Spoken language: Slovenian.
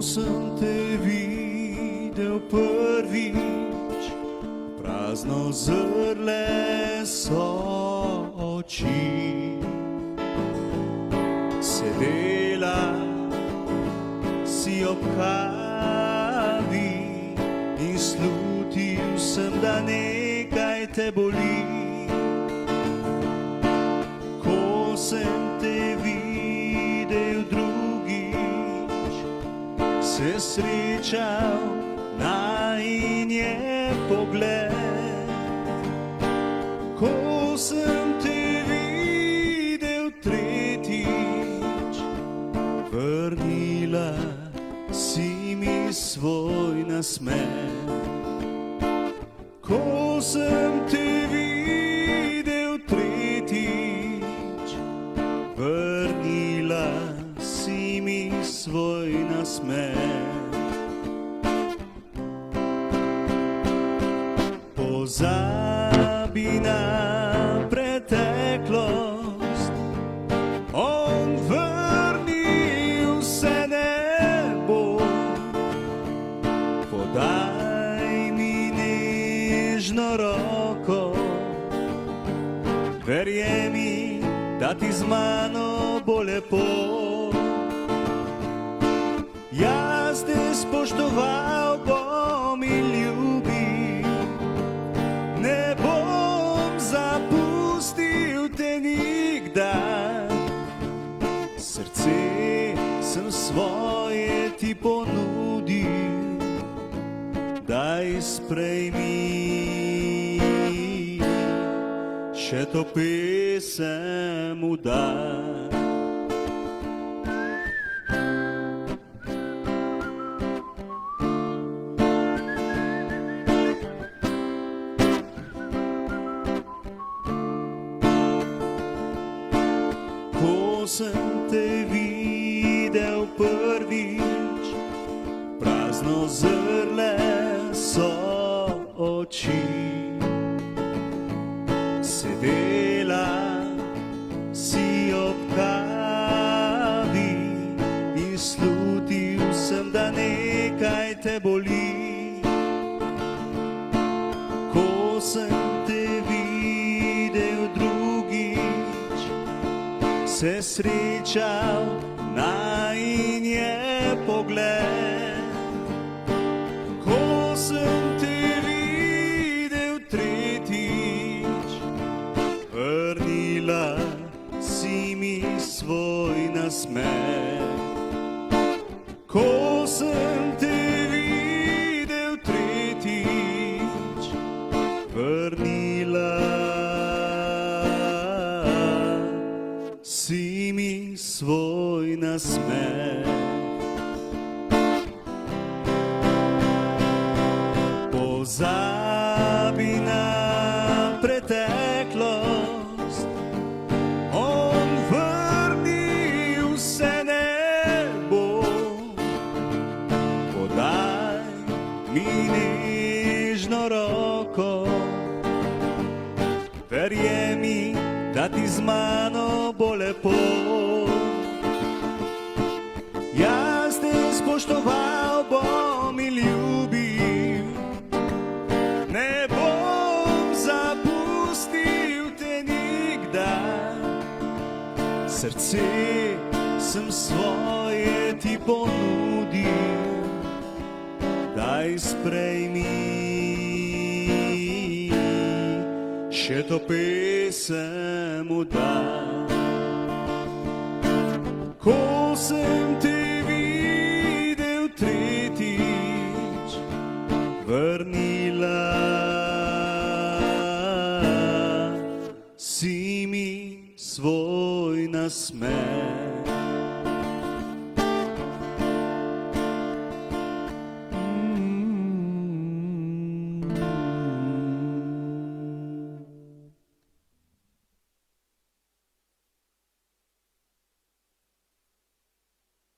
sem te videl prvič, prazno zrle so oči. Sedela si ob kavi in slutil sem, da nekaj te boli. Ko sem te videl drugič, se srečal najin je pogled. Ko sem te videl tretjič, vrnila si mi svoj nasmeh. Ko sem te videl tretjič, vrnila si mi svoj nasmeh. Pozabi na preteklost, on vrnil se ne bo. Podaj mi nežno roko, verjemi, da ti z mano bo lepo. Jaz te spoštoval bom in ljubil, ne bom zapustil te nikdar. Srce sem svoje ti ponudil, daj sprejmi, še to pesem udaj. Ko sem te videl prvič, prazno zrle so oči. Sedela si ob kavi in slutil sem, da nekaj te boli. Ko sem te videl drugič, se srečal najin je pogled. Ko sem te videl tretjič, vrnila si mi svoj nasmeh. Ko sem te videl tretjič, vrnila si mi svoj nasmeh. Pozabi na preteklost, on vrnil se ne bo. Podaj mi nežno roko, verjemi, da ti z mano bo lepo. Jaz te spoštoval bom in ljubil, ne bom zapustil te nikdar. Srce sem svoje ti ponudil, daj sprejmi, še to pesem udaj. Ko sem te videl tretjič, vrnila si mi svoj nasmeh.